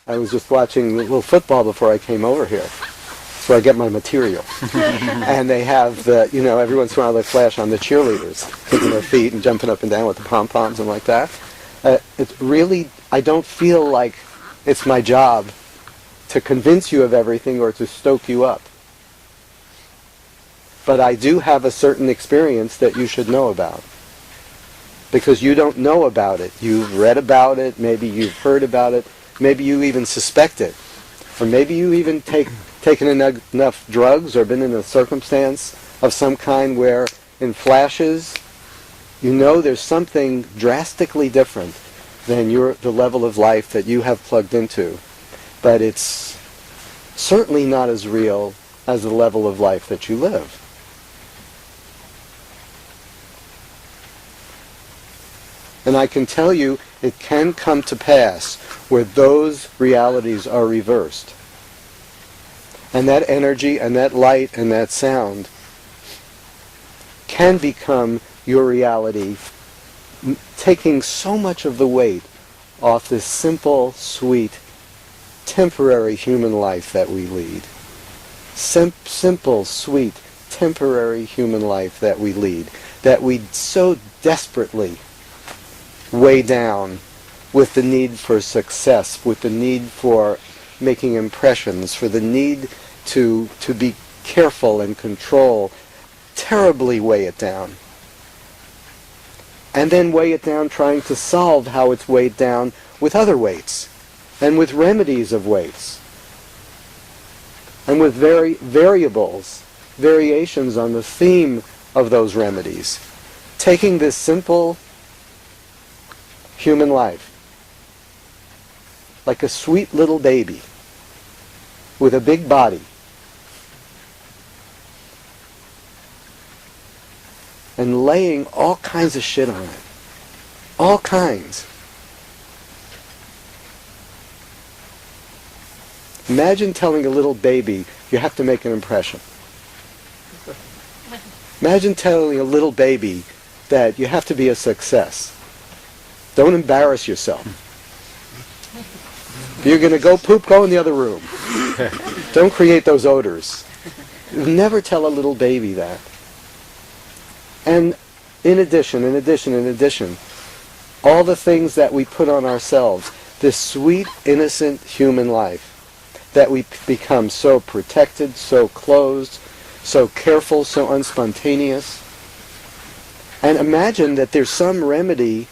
I was just watching a little football before I came over here. That's where I get my material. And they have the, every once in a while they flash on the cheerleaders, kicking their feet and jumping up and down with the pom-poms and like that. It's really, I don't feel like it's my job to convince you of everything or to stoke you up. But I do have a certain experience that you should know about. Because you don't know about it. You've read about it, maybe you've heard about it, maybe you even suspect it. Or maybe you even taken enough drugs or been in a circumstance of some kind where in flashes there's something drastically different than the level of life that you have plugged into. But it's certainly not as real as the level of life that you live. And I can tell you, it can come to pass where those realities are reversed. And that energy and that light and that sound can become your reality, taking so much of the weight off this simple, sweet, temporary human life that we lead. Simple, sweet, temporary human life that we lead, that we so desperately weigh down with the need for success, with the need for making impressions, for the need to be careful and control, terribly weigh it down. And then weigh it down trying to solve how it's weighed down with other weights, and with remedies of weights, and with variations on the theme of those remedies. Taking this simple human life, like a sweet little baby with a big body, and laying all kinds of shit on it. All kinds. Imagine telling a little baby, you have to make an impression. Imagine telling a little baby that you have to be a success. Don't embarrass yourself. If you're going to go poop, go in the other room. Don't create those odors. Never tell a little baby that. And in addition, all the things that we put on ourselves, this sweet, innocent human life, that we become so protected, so closed, so careful, so unspontaneous. And imagine that there's some remedy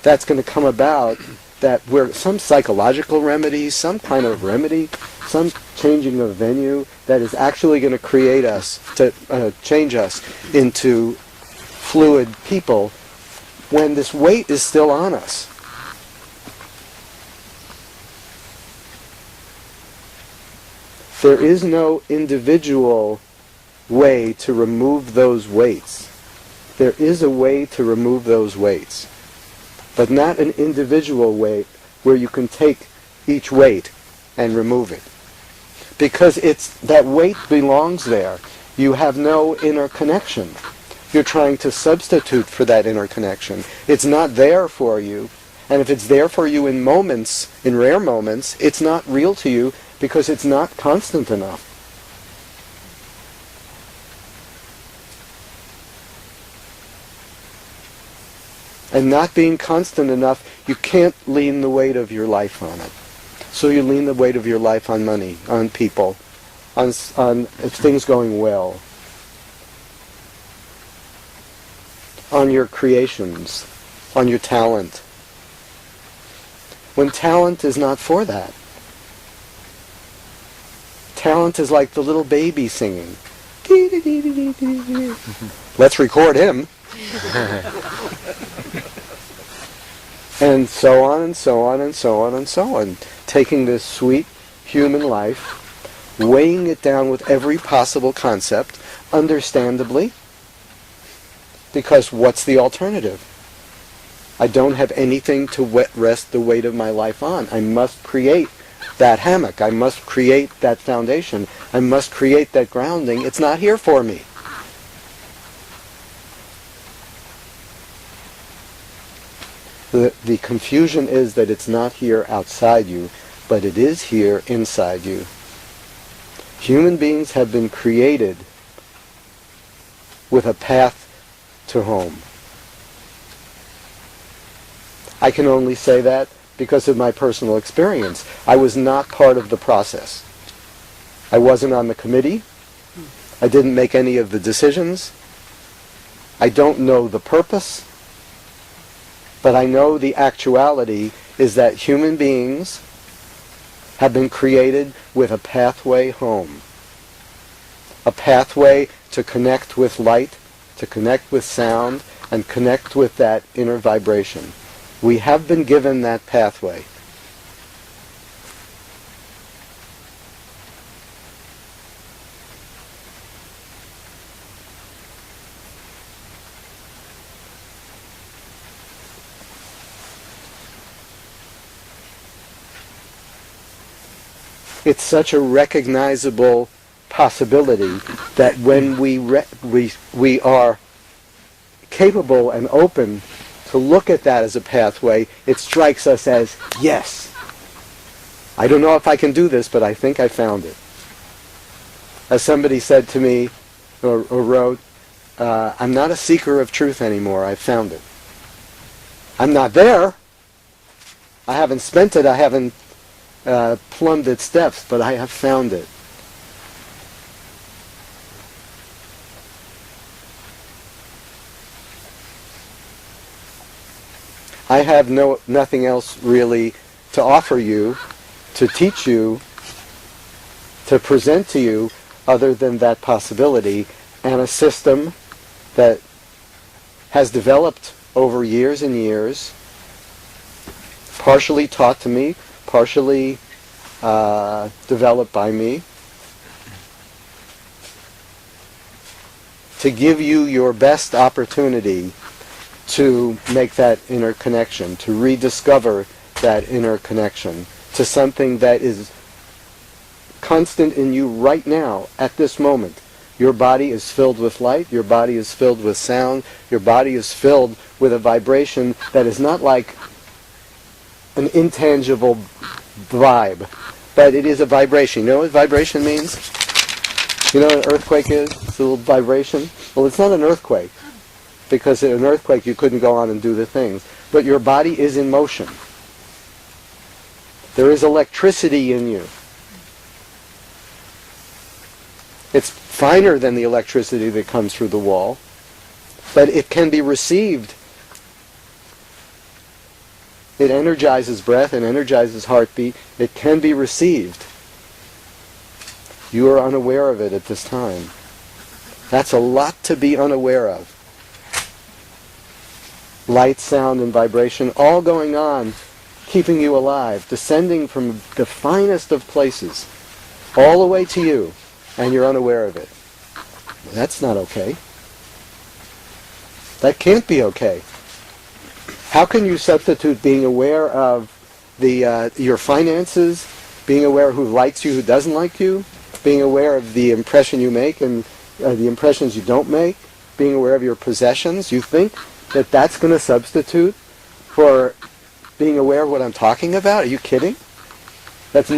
that's going to come about, that we're some psychological remedy, some kind of remedy, some changing of venue that is actually going to create us, to change us into fluid people when this weight is still on us. There is no individual way to remove those weights. There is a way to remove those weights, but not an individual weight where you can take each weight and remove it. Because that weight belongs there. You have no inner connection. You're trying to substitute for that inner connection. It's not there for you. And if it's there for you in moments, in rare moments, it's not real to you because it's not constant enough. And not being constant enough, you can't lean the weight of your life on it. So you lean the weight of your life on money, on people, on if things going well, on your creations, on your talent. When talent is not for that. Talent is like the little baby singing. Let's record him. And so on and so on and so on and so on. Taking this sweet human life, weighing it down with every possible concept, understandably, because what's the alternative? I don't have anything to rest the weight of my life on. I must create that hammock. I must create that foundation. I must create that grounding. It's not here for me. The confusion is that it's not here outside you. but it is here inside you. Human beings have been created with a path to home. I can only say that because of my personal experience. I was not part of the process. I wasn't on the committee. I didn't make any of the decisions. I don't know the purpose. But I know the actuality is that human beings have been created with a pathway home. A pathway to connect with light, to connect with sound, and connect with that inner vibration. We have been given that pathway. It's such a recognizable possibility that when we are capable and open to look at that as a pathway, it strikes us as, yes, I don't know if I can do this, but I think I found it. As somebody said to me, or wrote, I'm not a seeker of truth anymore, I've found it. I'm not there. I haven't spent it, I haven't plumbed its depths, but I have found it. I have nothing else really to offer you, to teach you, to present to you, other than that possibility, and a system that has developed over years and years, partially taught to me, partially developed by me, to give you your best opportunity to make that inner connection, to rediscover that inner connection to something that is constant in you right now, at this moment. Your body is filled with light, your body is filled with sound, your body is filled with a vibration that is not like an intangible vibe, but it is a vibration. You know what vibration means? You know what an earthquake is? It's a little vibration. Well, it's not an earthquake, because in an earthquake you couldn't go on and do the things. But your body is in motion. There is electricity in you. It's finer than the electricity that comes through the wall, but it can be received. It energizes breath, it energizes heartbeat. It can be received. You are unaware of it at this time. That's a lot to be unaware of. Light, sound, and vibration, all going on, keeping you alive, descending from the finest of places, all the way to you, and you're unaware of it. That's not okay. That can't be okay. How can you substitute being aware of your finances, being aware of who likes you, who doesn't like you, being aware of the impression you make and the impressions you don't make, being aware of your possessions? You think that that's going to substitute for being aware of what I'm talking about? Are you kidding? That's